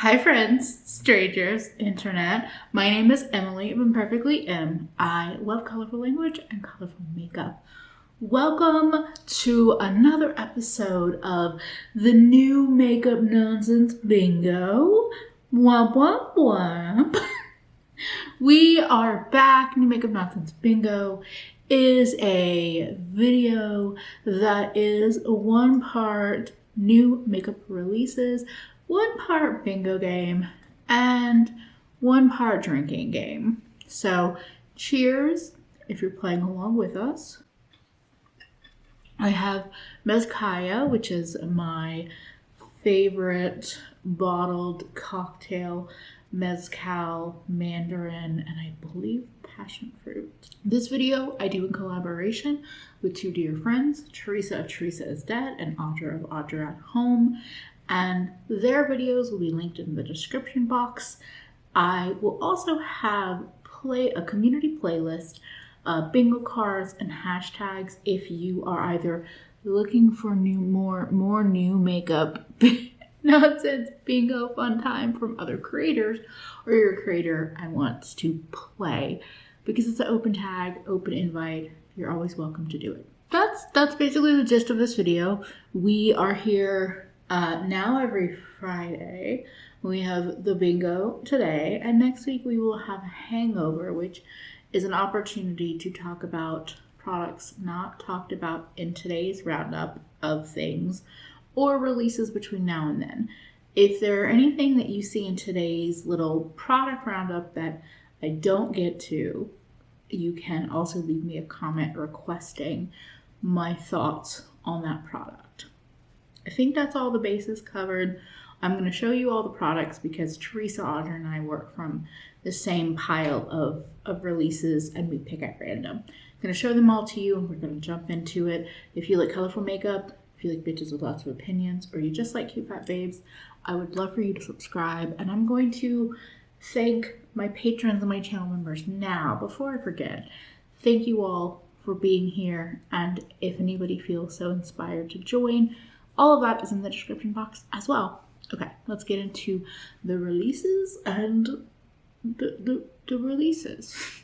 Hi friends, strangers, internet. My name is Emily of Imperfectly M. I love colorful language and colorful makeup. Welcome to another episode of the New Makeup Nonsense Bingo. Womp womp womp. We are back. New Makeup Nonsense Bingo is a video that is one part new makeup releases, one part bingo game, and one part drinking game. So cheers if you're playing along with us. I have mezcalla, which is my favorite bottled cocktail, mezcal, mandarin, and I believe passion fruit. This video I do in collaboration with two dear friends, Teresa of Teresa is Dead and Audra of Audra at Home, and their videos will be linked in the description box. I will also have a community playlist, bingo cards and hashtags if you are either looking for more new makeup nonsense bingo fun time from other creators, or you're a creator and wants to play, because it's an open tag, open invite. You're always welcome to do it. That's basically the gist of this video. We are here now every Friday. We have the bingo today, and next week we will have a hangover, which is an opportunity to talk about products not talked about in today's roundup of things or releases between now and then. If there are anything that you see in today's little product roundup that I don't get to, you can also leave me a comment requesting my thoughts on that product. I think that's all the bases covered. I'm going to show you all the products because Teresa, Audra, and I work from the same pile of releases and we pick at random. I'm going to show them all to you and we're going to jump into it. If you like colorful makeup, if you like bitches with lots of opinions, or you just like cute fat babes, I would love for you to subscribe. And I'm going to thank my patrons and my channel members now before I forget. Thank you all for being here, and if anybody feels so inspired to join, all of that is in the description box as well. Okay, let's get into the releases and the releases.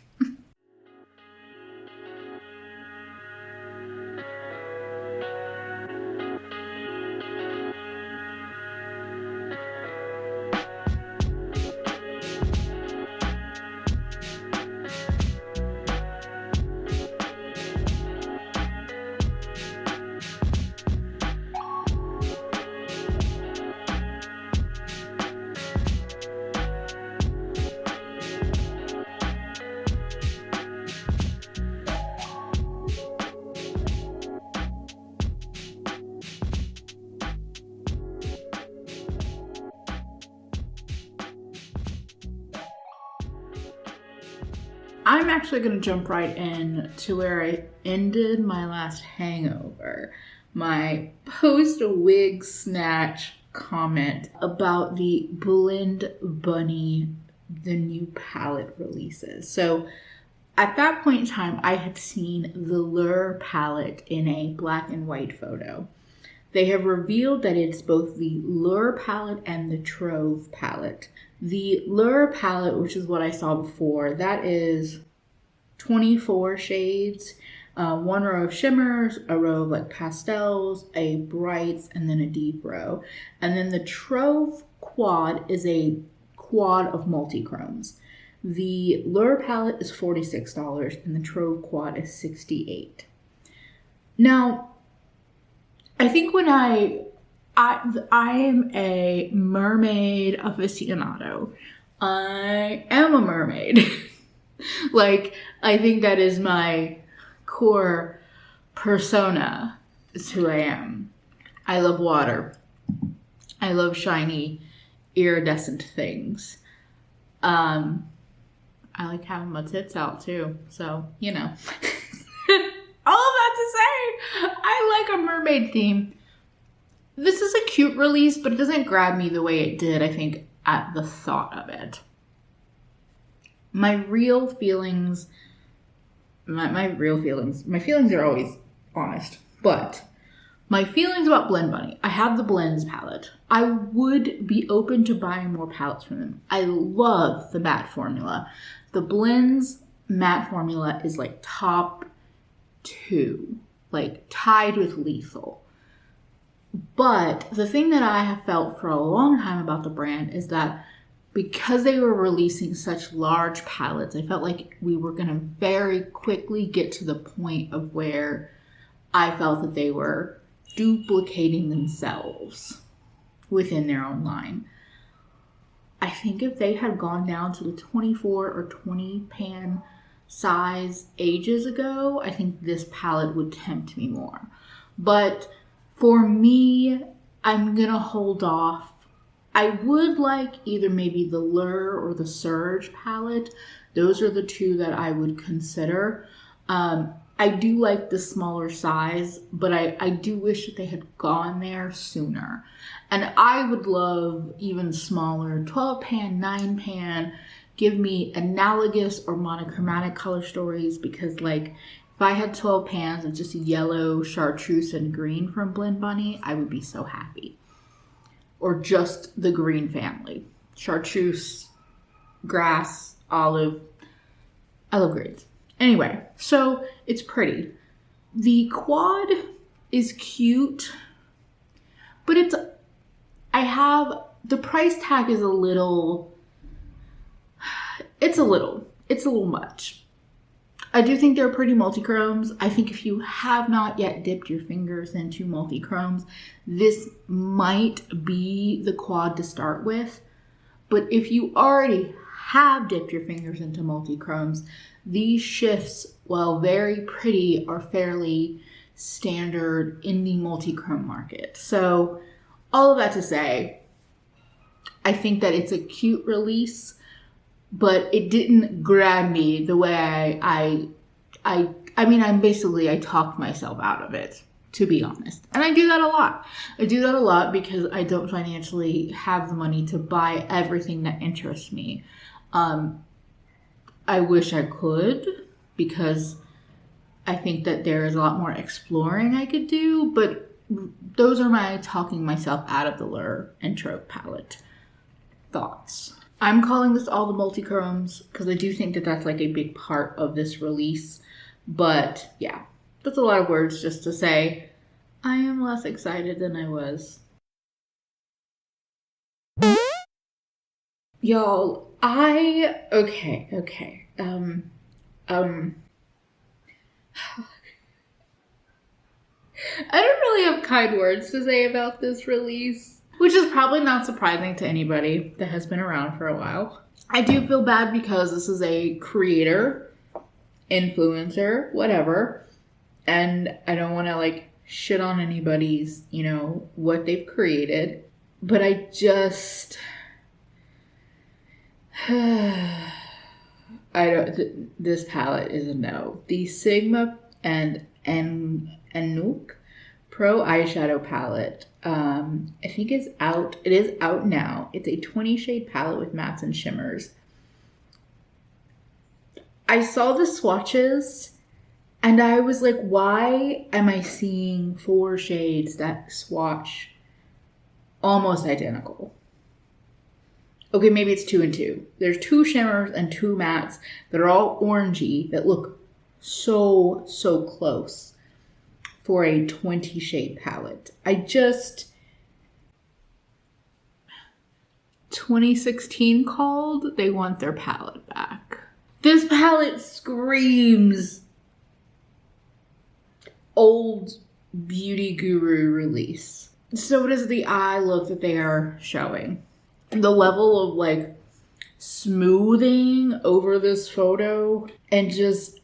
I'm actually going to jump right in to where I ended my last hangover. My post-wig snatch comment about the Blend Bunny, the new palette releases. So at that point in time, I had seen the Lure palette in a black and white photo. They have revealed that it's both the Lure palette and the Trove palette. The Lure palette, which is what I saw before, that is 24 shades, one row of shimmers, a row of like pastels, a brights, and then a deep row. And then the Trove quad is a quad of multi-chromes. The Lure palette is $46 and the Trove quad is $68. Now, I think when I am a mermaid aficionado. I am a mermaid. Like, I think that is my core persona, is who I am. I love water. I love shiny, iridescent things. I like having my tits out too, so, you know. All of that to say, I like a mermaid theme. This is a cute release, but it doesn't grab me the way it did, I think, at the thought of it. My feelings are always honest, but My feelings about Blend Bunny. I have the Blends palette. I would be open to buying more palettes from them. I love the matte formula. The Blends matte formula is like top 2, like tied with Lethal. But the thing that I have felt for a long time about the brand is that because they were releasing such large palettes, I felt like we were going to very quickly get to the point of where I felt that they were duplicating themselves within their own line. I think if they had gone down to the 24 or 20 pan size ages ago, I think this palette would tempt me more. But for me, I'm gonna hold off. I would like either maybe the Lure or the Surge palette. Those are the two that I would consider. I do like the smaller size, but I do wish that they had gone there sooner. And I would love even smaller, 12 pan, 9 pan. Give me analogous or monochromatic color stories, because like if I had 12 pans of just yellow, chartreuse, and green from Blend Bunny, I would be so happy. Or just the green family. Chartreuse, grass, olive. I love greens. Anyway, so it's pretty. The quad is cute, but the price tag is a little much. I do think they're pretty multi-chromes. I think if you have not yet dipped your fingers into multi-chromes, this might be the quad to start with. But if you already have dipped your fingers into multi-chromes, these shifts, while very pretty, are fairly standard in the multi-chrome market. So all of that to say, I think that it's a cute release, but it didn't grab me the way I talked myself out of it, to be honest. And I do that a lot. I do that a lot because I don't financially have the money to buy everything that interests me. I wish I could, because I think that there is a lot more exploring I could do, but those are my talking myself out of the Lure and Trope palette thoughts. I'm calling this all the multi-chromes because I do think that that's like a big part of this release. But yeah, that's a lot of words just to say I am less excited than I was. Y'all, okay. I don't really have kind words to say about this release, which is probably not surprising to anybody that has been around for a while. I do feel bad because this is a creator, influencer, whatever, and I don't want to like shit on anybody's, what they've created, but I just this palette is a no. The Sigma and Anouk Pro eyeshadow palette, I think is out. It is out now. It's a 20 shade palette with mattes and shimmers. I saw the swatches and I was like, why am I seeing 4 shades that swatch almost identical? Okay, maybe it's 2 and 2. There's 2 shimmers and 2 mattes that are all orangey that look so close for a 20 shade palette. 2016 called, they want their palette back. This palette screams old beauty guru release. So does the eye look that they are showing. The level of like smoothing over this photo and just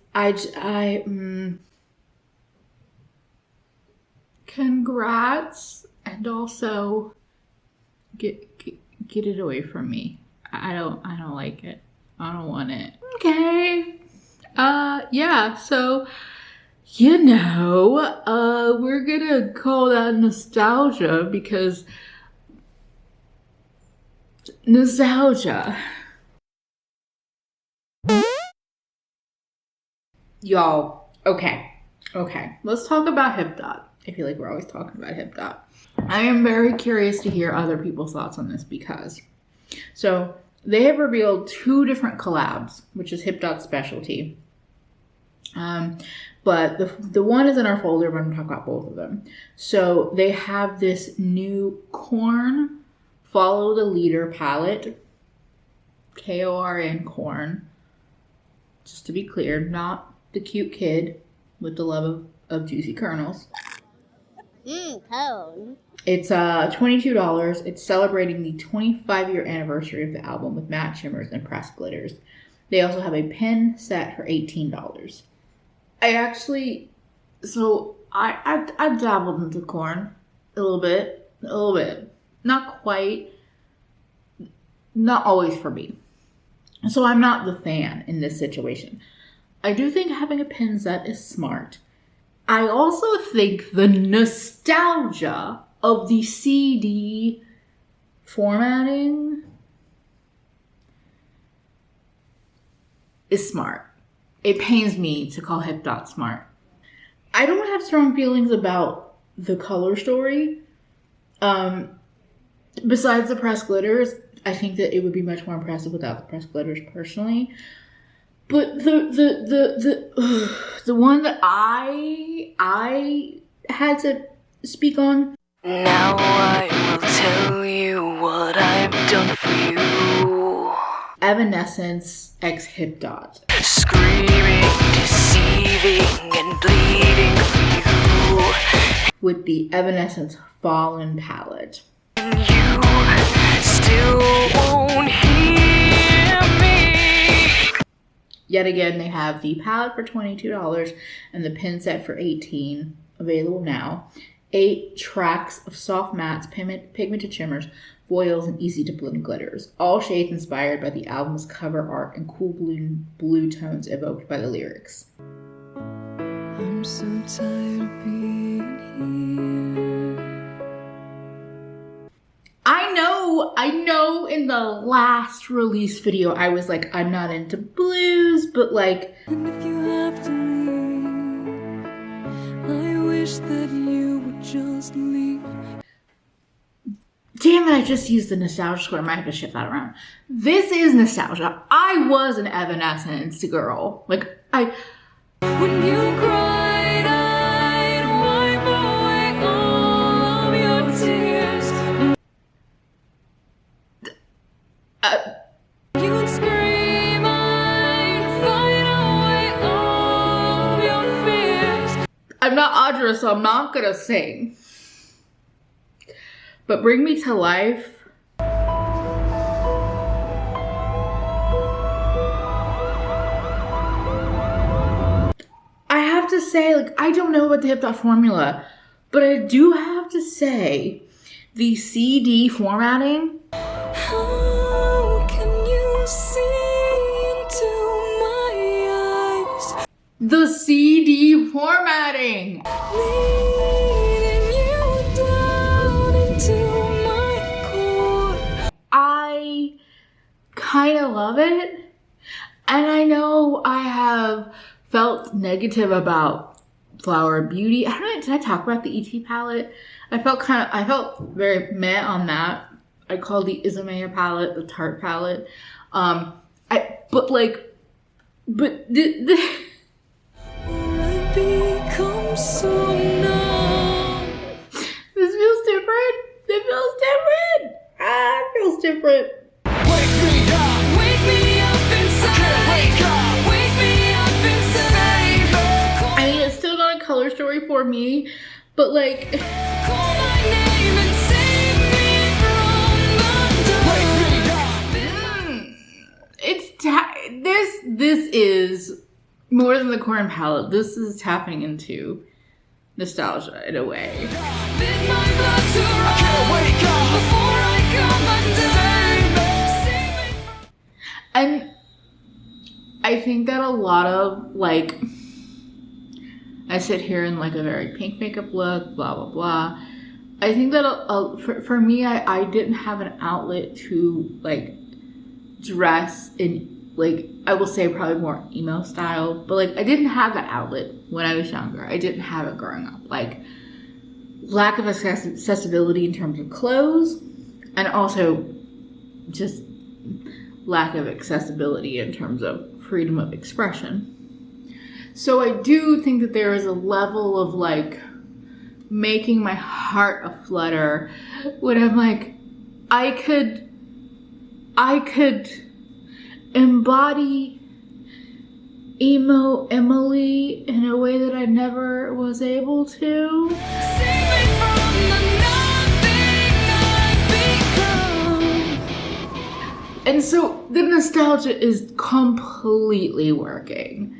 congrats, and also get it away from me. I don't like it. I don't want it. Okay. Yeah, so we're gonna call that nostalgia because nostalgia. Y'all, okay. Let's talk about hipdot. I feel like we're always talking about hipdot. I am very curious to hear other people's thoughts on this because, so they have revealed 2 different collabs, which is hipdot's specialty. But the one is in our folder, but I'm going to talk about both of them. So they have this new corn follow the leader palette, Korn, corn. Just to be clear, not the cute kid with the love of juicy kernels. Cone. It's $22. It's celebrating the 25-year anniversary of the album with matte shimmers and pressed glitters. They also have a pen set for $18. I dabbled into corn a little bit, not quite, not always for me. So I'm not the fan in this situation. I do think having a pin set is smart. I also think the nostalgia of the CD formatting is smart. It pains me to call hipdot smart. I don't have strong feelings about the color story. Besides the pressed glitters, I think that it would be much more impressive without the pressed glitters personally. But the one that I had to speak on. Now I will tell you what I've done for you. Evanescence x hipdot. Screaming, deceiving, and bleeding for you. With the Evanescence Fallen palette. You still won't hear me. Yet again, they have the palette for $22 and the pin set for $18, available now. 8 tracks of soft mattes, pigmented shimmers, foils, and easy to blend glitters. All shades inspired by the album's cover art and cool blue tones evoked by the lyrics. I'm so tired of being here. I know in the last release video I was like, I'm not into blues, but like... And if you have to leave, I wish that you would just leave. Damn it, I just used the nostalgia score. I might have to shift that around. This is nostalgia. I was an Evanescence girl. Like, When you cried, I'd wipe away all of your tears. You'd scream, I'd fight away all of your fears. I'm not Audra, so I'm not gonna sing. But Bring Me to Life. I have to say, like, I don't know about the hipdot formula, but I do have to say the CD formatting. How can you see into my eyes? The CD formatting. Leading you down into my core. I kind of love it. And I know I have felt negative about Flower Beauty. I don't know, did I talk about the ET palette? I felt very meh on that. I called the Izumaya palette the Tarte palette. But the I become so numb. This feels different. It feels different. It feels different. Wake me up inside. Wake me up inside. I mean, it's still not a color story for me, but like, Call my name and save me from the this is more than the corn palette. This is tapping into nostalgia in a way. Bid my blood to run before I come undone. And I think that a lot of, like, I sit here in like a very pink makeup look, blah, blah, blah. I think that for me, I didn't have an outlet to like dress in, like, I will say probably more emo style, but like I didn't have that outlet when I was younger. I didn't have it growing up. Like lack of accessibility in terms of clothes, and also just lack of accessibility in terms of freedom of expression. So I do think that there is a level of like making my heart aflutter when I'm like, I could embody emo Emily in a way that I never was able to. And so the nostalgia is completely working.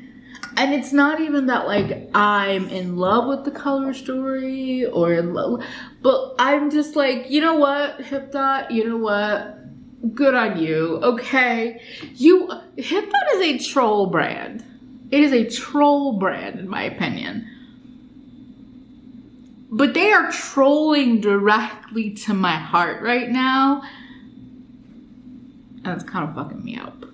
And it's not even that like I'm in love with the color story or in love, but I'm just like, you know what, Hipdot, you know what? Good on you. Okay. Hipdot is a troll brand. It is a troll brand in my opinion. But they are trolling directly to my heart right now. And it's kind of fucking me up.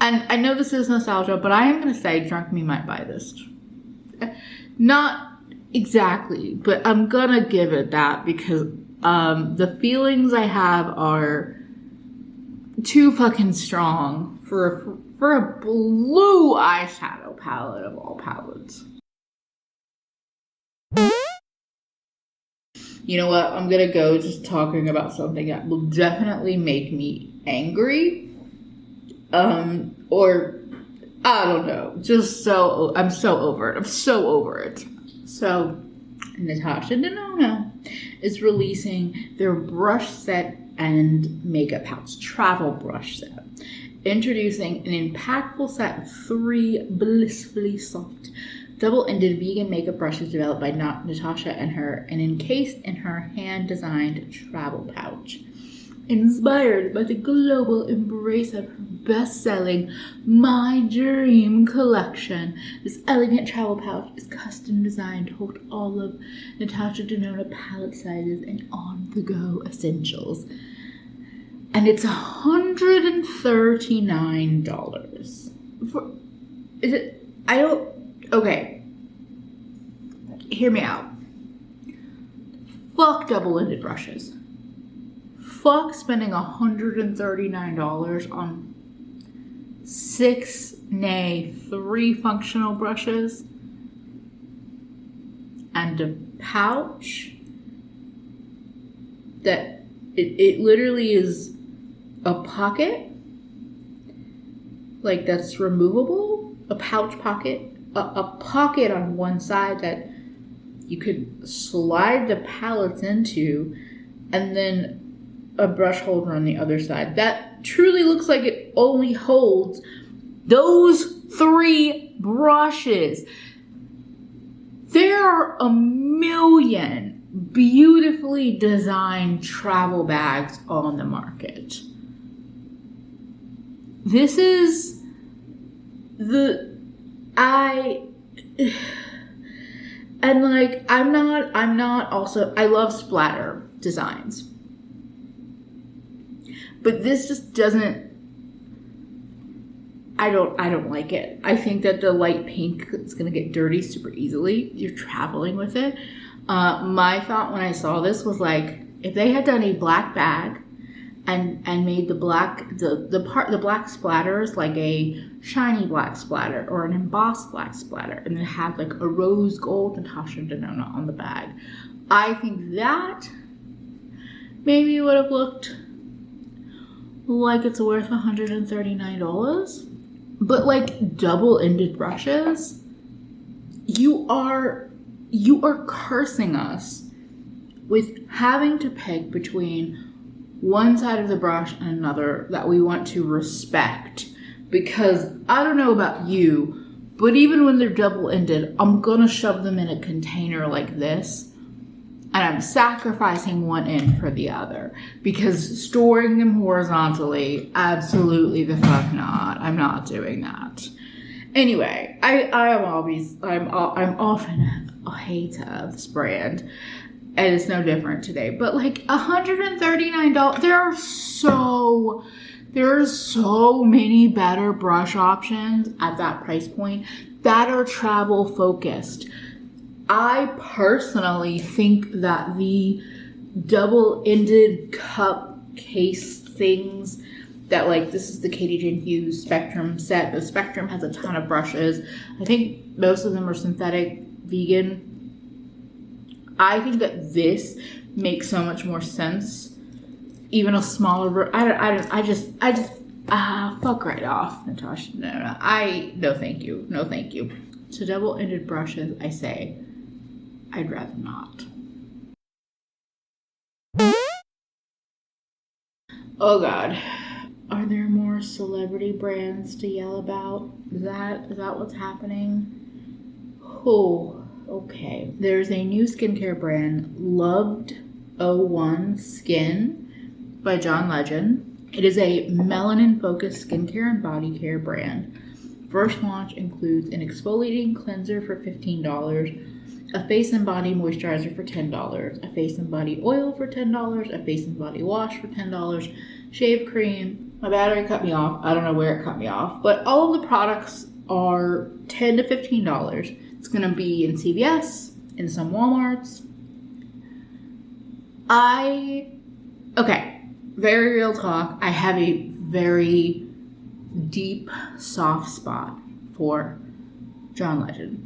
And I know this is nostalgia, but I am going to say Drunk Me might buy this. Not exactly, but I'm going to give it that because the feelings I have are too fucking strong for a blue eyeshadow palette of all palettes. You know what? I'm going to go just talking about something that will definitely make me angry. Or I don't know, I'm so over it. I'm so over it. So Natasha Denona is releasing their brush set and makeup pouch travel brush set, introducing an impactful set of 3 blissfully soft double-ended vegan makeup brushes developed by Natasha and encased in her hand-designed travel pouch. Inspired by the global embrace of her best-selling My Dream collection, this elegant travel pouch is custom designed to hold all of Natasha Denona palette sizes and on-the-go essentials. And it's $139. Okay. Hear me out. Fuck double-ended brushes. Fuck spending $139 on 3 functional brushes and a pouch that it literally is a pocket, like that's removable, a pouch pocket, a pocket on one side that you could slide the palettes into, and then a brush holder on the other side. That truly looks like it only holds those 3 brushes. There are a million beautifully designed travel bags on the market. This is I love splatter designs. But this just doesn't, I don't like it. I think that the light pink is going to get dirty super easily. You're traveling with it. My thought when I saw this was like, if they had done a black bag and made the black splatters like a shiny black splatter or an embossed black splatter, and then had like a rose gold Natasha Denona on the bag, I think that maybe would have looked like it's worth $139. But like double-ended brushes, you are cursing us with having to pick between one side of the brush and another that we want to respect. Because I don't know about you, but even when they're double-ended, I'm gonna shove them in a container like this, and I'm sacrificing one end for the other, because storing them horizontally, absolutely the fuck not. I'm not doing that. Anyway, I'm often a hater of this brand, and it's no different today. But like $139, there are so many better brush options at that price point that are travel focused. I personally think that the double-ended cup case things that, like, this is the Katie Jane Hughes Spectrum set. The Spectrum has a ton of brushes. I think most of them are synthetic, vegan. I think that this makes so much more sense. Even a smaller, fuck right off, Natasha. No, thank you. No, thank you. To double-ended brushes, I say, I'd rather not. Oh God. Are there more celebrity brands to yell about? Is that what's happening? Oh, okay. There's a new skincare brand, Loved 01 Skin by John Legend. It is a melanin-focused skincare and body care brand. First launch includes an exfoliating cleanser for $15, a face and body moisturizer for $10, a face and body oil for $10, a face and body wash for $10, shave cream. My battery cut me off. I don't know where it cut me off, but all of the products are $10 to $15. It's going to be in CVS, in some Walmarts. Okay, very real talk. I have a very deep, soft spot for John Legend.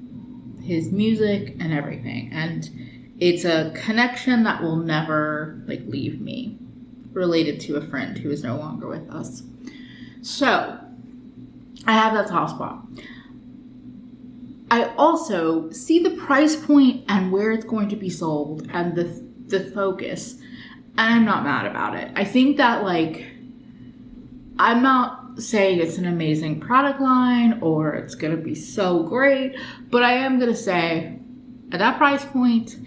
His music and everything, and it's a connection that will never leave me, related to a friend who is no longer with us. So I have that soft spot. I also see the price point and where it's going to be sold and the focus, and I'm not mad about it. I think that I'm not saying it's an amazing product line or it's going to be so great, but I am going to say at that price point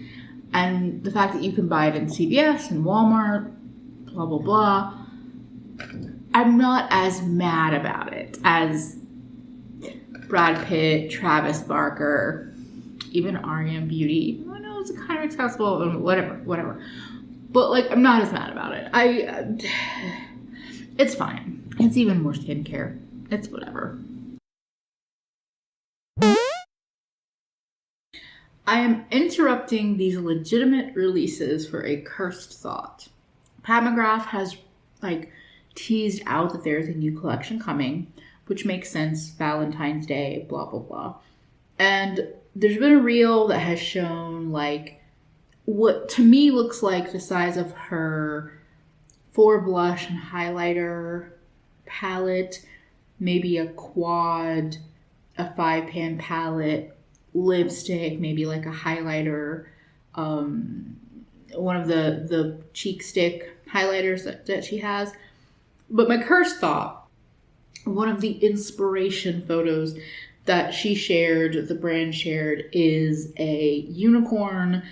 and the fact that you can buy it in CVS and Walmart, blah, blah, blah, I'm not as mad about it as Brad Pitt, Travis Barker, even R.E.M. Beauty. I know it's kind of accessible, whatever. But I'm not as mad about it. It's fine. It's even more skincare. It's whatever. I am interrupting these legitimate releases for a cursed thought. Pat McGrath has teased out that there's a new collection coming, which makes sense. Valentine's Day, blah, blah, blah. And there's been a reel that has shown what to me looks like the size of her 4 blush and highlighter palette, maybe a quad, a 5-pan palette, lipstick, maybe a highlighter, one of the cheek stick highlighters that she has. But my cursed thought, one of the inspiration photos that she shared, the brand shared, is a unicorn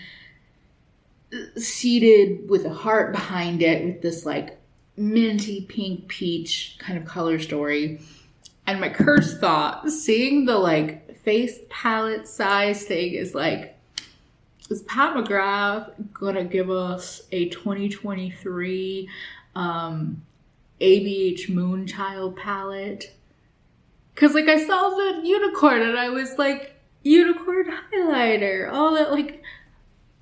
seated with a heart behind it with this minty pink peach kind of color story. And my cursed thought, seeing the face palette size thing, is is Pat McGrath gonna give us a 2023 ABH Moonchild palette? Because I saw the unicorn and I was unicorn highlighter, all that.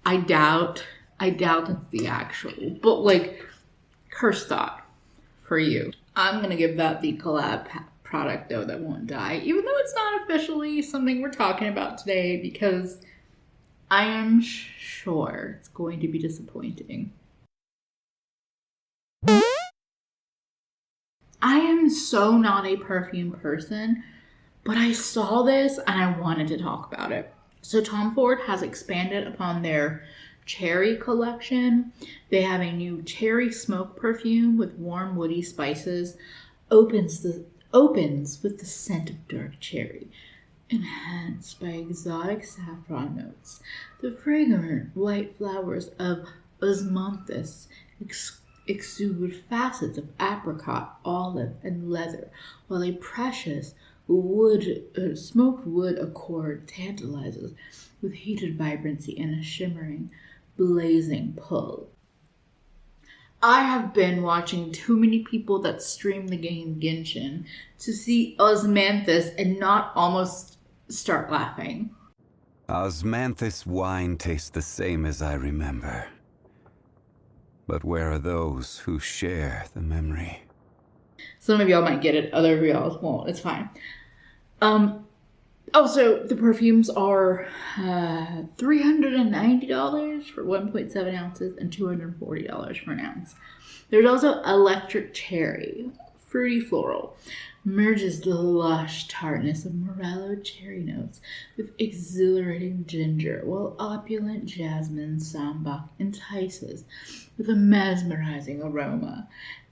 I doubt it's the actual, but cursed thought for you. I'm gonna give that the collab product though that won't die, even though it's not officially something we're talking about today, because I am sure it's going to be disappointing. I am so not a perfume person, but I saw this and I wanted to talk about it. So Tom Ford has expanded upon their cherry collection. They have a new cherry smoke perfume with warm woody spices. Opens with the scent of dark cherry, enhanced by exotic saffron notes. The fragrant white flowers of osmanthus exude facets of apricot, olive, and leather, while a precious smoked wood accord tantalizes with heated vibrancy and a shimmering, blazing pull. I have been watching too many people that stream the game Genshin to see osmanthus and not almost start laughing. Osmanthus wine tastes the same as I remember. But where are those who share the memory? Some of y'all might get it, other of y'all won't. It's fine. Also, the perfumes are $390 for 1.7 ounces and $240 for an ounce. There's also Electric Cherry, fruity floral. Merges the lush tartness of morello cherry notes with exhilarating ginger, while opulent jasmine sambac entices with a mesmerizing aroma.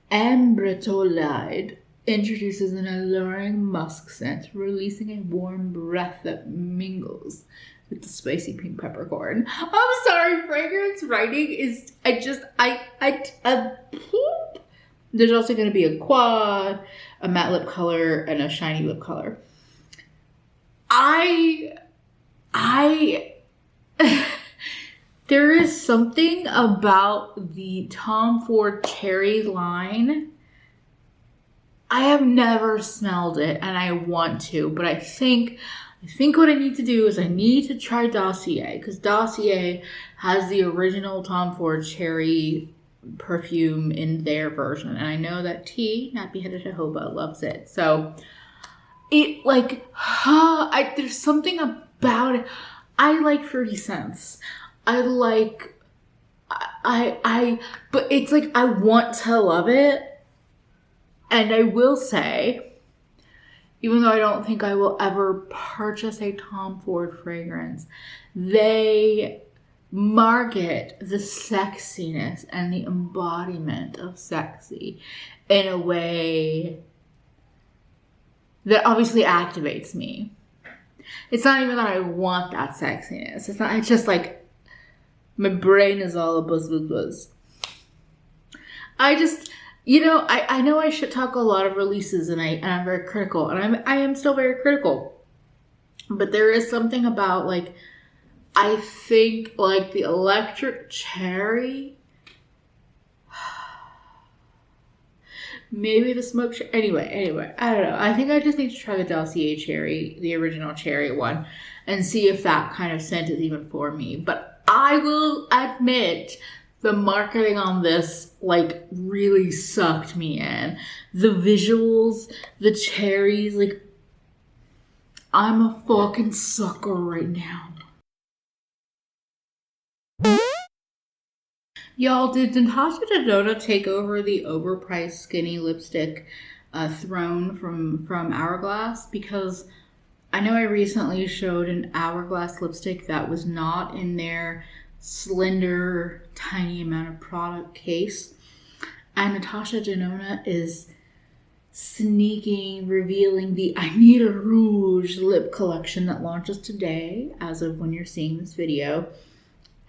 Ambretolide introduces an alluring musk scent, releasing a warm breath that mingles with the spicy pink peppercorn. I'm sorry, fragrance writing is, There's also going to be a quad, a matte lip color, and a shiny lip color. There is something about the Tom Ford Cherry line. I have never smelled it, and I want to, but I think what I need to do is I need to try Dossier, because Dossier has the original Tom Ford Cherry perfume in their version, and I know that T, Nappy Headed Jehovah, loves it. So it there's something about it. I like fruity scents. But it's like I want to love it. And I will say, even though I don't think I will ever purchase a Tom Ford fragrance, they market the sexiness and the embodiment of sexy in a way that obviously activates me. It's not even that I want that sexiness. It's just like my brain is all a buzz. I know I should talk a lot of releases, and I'm very critical, and I am still very critical. But there is something about, like, I think, like, the Electric Cherry, maybe the smoke cherry. Anyway, I don't know. I think I just need to try the Dossier Cherry, the original cherry one, and see if that kind of scent is even for me. But I will admit, the marketing on this, like, really sucked me in. The visuals, the cherries, like, I'm a fucking sucker right now. Y'all, did Natasha Denona take over the overpriced skinny lipstick throne from Hourglass? Because I know I recently showed an Hourglass lipstick that was not in their slender, tiny amount of product case. And Natasha Denona is revealing the I Need a Rouge lip collection that launches today, as of when you're seeing this video.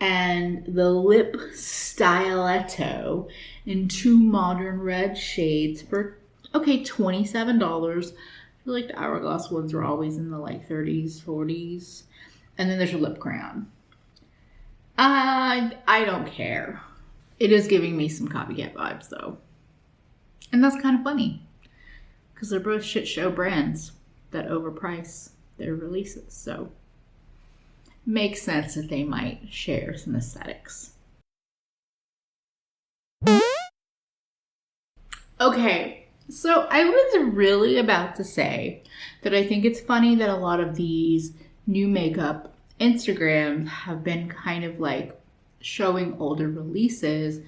And the lip stiletto in 2 modern red shades for, $27. I feel like the Hourglass ones are always in the like 30s, 40s. And then there's a lip crayon. I don't care. It is giving me some copycat vibes though. And that's kind of funny, because they're both shit show brands that overprice their releases. So makes sense that they might share some aesthetics. Okay, so I was really about to say that I think it's funny that a lot of these new makeup Instagrams have been kind of like showing older releases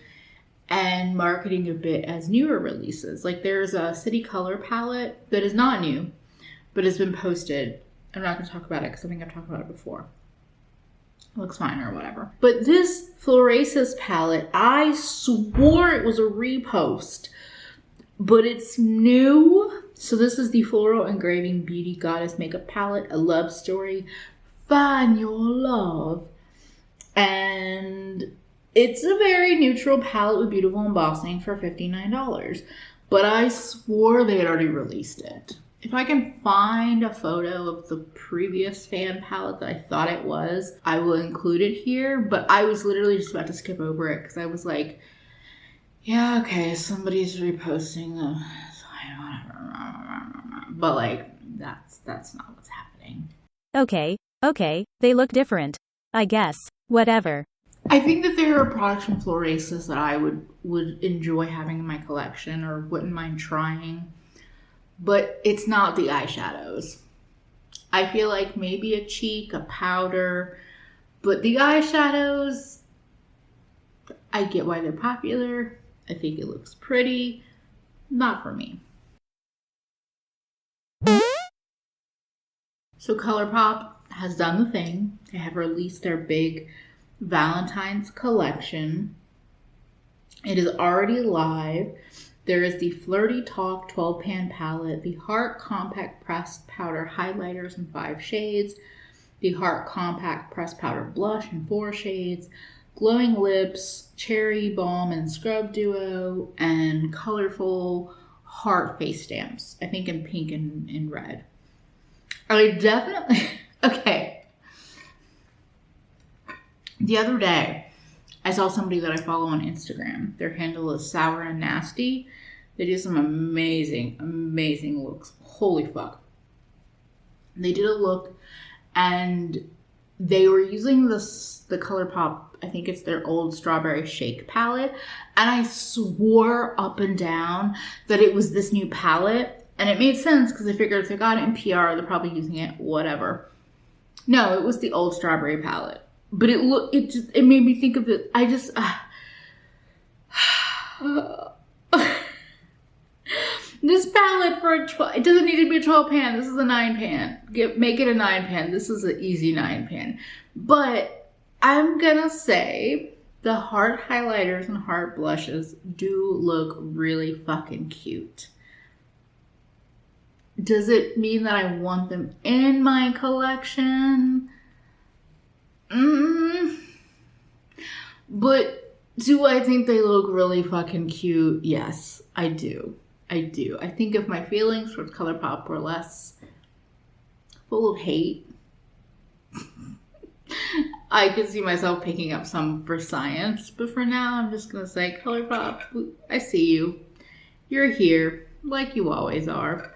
and marketing a bit as newer releases. Like, there's a City Color palette that is not new, but has been posted. I'm not going to talk about it because I think I've talked about it before. It looks fine or whatever. But this Florasis palette, I swore it was a repost, but it's new. So this is the Floral Engraving Beauty Goddess Makeup Palette, A Love Story, Find Your Love. And it's a very neutral palette with beautiful embossing for $59. But I swore they had already released it. If I can find a photo of the previous fan palette that I thought it was, I will include it here. But I was literally just about to skip over it because I was like, yeah, okay, somebody's reposting them. But like, that's not what's happening. Okay, Okay, they look different. I guess. Whatever. I think that there are products from Florasis that I would enjoy having in my collection or wouldn't mind trying. But it's not the eyeshadows. I feel like maybe a cheek, a powder, but the eyeshadows, I get why they're popular. I think it looks pretty. Not for me. So ColourPop has done the thing. They have released their big Valentine's collection. It is already live. There is the Flirty Talk 12 pan palette, the Heart Compact Pressed Powder highlighters in 5 shades, the Heart Compact Pressed Powder blush in 4 shades, Glowing Lips, Cherry Balm and Scrub Duo, and colorful heart face stamps, I think in pink and in red. I definitely, okay. The other day, I saw somebody that I follow on Instagram. Their handle is Sour and Nasty. They do some amazing, amazing looks. Holy fuck. They did a look and they were using the ColourPop, I think it's their old Strawberry Shake palette. And I swore up and down that it was this new palette. And it made sense because I figured if they got it in PR, they're probably using it, whatever. No, it was the old Strawberry palette. But it made me think of it. I just, this palette for a 12, it doesn't need to be a 12 pan. This is a 9 pan. Make it a 9 pan. This is an easy 9 pan. But I'm gonna say the heart highlighters and heart blushes do look really fucking cute. Does it mean that I want them in my collection? But do I think they look really fucking cute? Yes, I do. I do. I think if my feelings towards ColourPop were less full of hate, I could see myself picking up some for science. But for now, I'm just going to say, ColourPop, I see you. You're here, like you always are.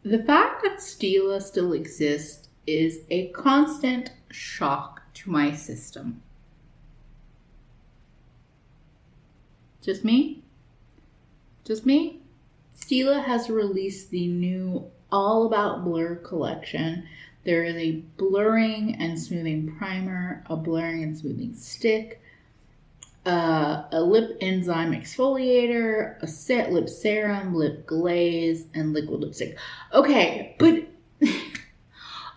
The fact that Stila still exists is a constant shock to my system. Just me? Just me? Stila has released the new All About Blur collection. There is a blurring and smoothing primer, a blurring and smoothing stick, a lip enzyme exfoliator, a set lip serum, lip glaze, and liquid lipstick. Okay, but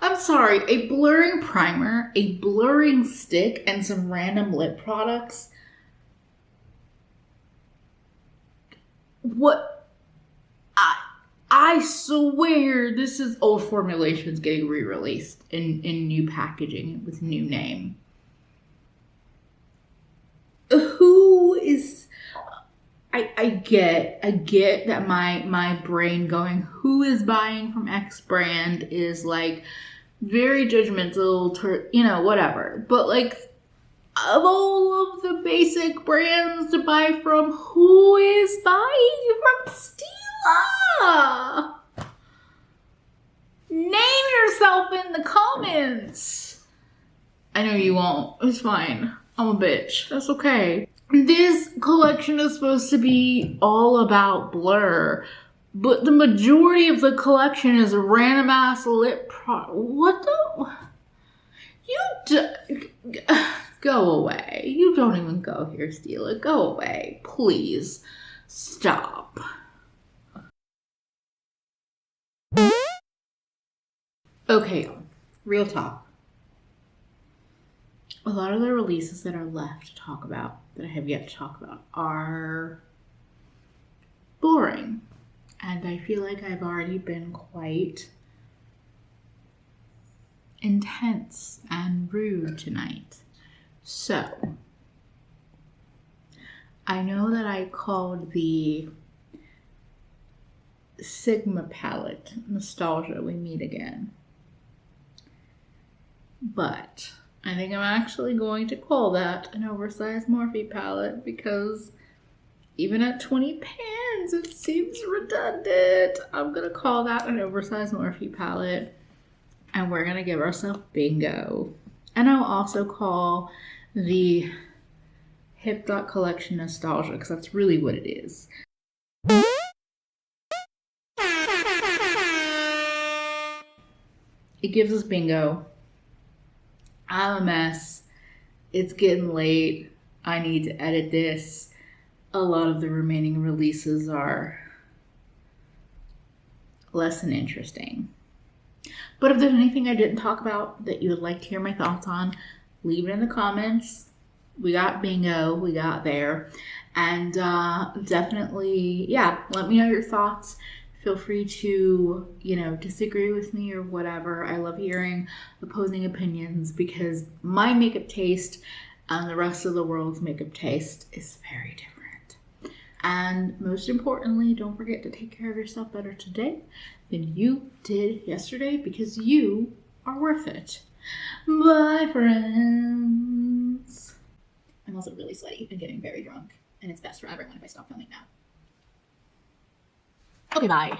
I'm sorry, a blurring primer, a blurring stick, and some random lip products. What? I swear this is old formulations getting re-released in new packaging with new name. Who is... I get that my brain going, who is buying from X brand is like very judgmental, whatever. But like, of all of the basic brands to buy from, who is buying from Stila? Name yourself in the comments. I know you won't. It's fine. I'm a bitch. That's okay. This collection is supposed to be all about blur, but the majority of the collection is random ass lip what the? Go away. You don't even go here, Stila. Go away. Please. Stop. Okay, real talk. A lot of the releases that are left to talk about, that I have yet to talk about, are boring. And I feel like I've already been quite intense and rude tonight. So, I know that I called the Sigma palette Nostalgia We Meet Again. But I think I'm actually going to call that an oversized Morphe palette because Even at 20 pans, it seems redundant. I'm gonna call that an oversized Morphe palette. And we're gonna give ourselves bingo. And I'll also call the hipdot collection nostalgia, because that's really what it is. It gives us bingo. I'm a mess. It's getting late. I need to edit this. A lot of the remaining releases are less than interesting. But if there's anything I didn't talk about that you would like to hear my thoughts on, leave it in the comments. We got bingo, we got there. And definitely, yeah, let me know your thoughts. Feel free to, disagree with me or whatever. I love hearing opposing opinions because my makeup taste and the rest of the world's makeup taste is very different. And most importantly, don't forget to take care of yourself better today than you did yesterday because you are worth it. Bye, friends. I'm also really sweaty and getting very drunk, and it's best for everyone if I stop filming now. Okay, bye.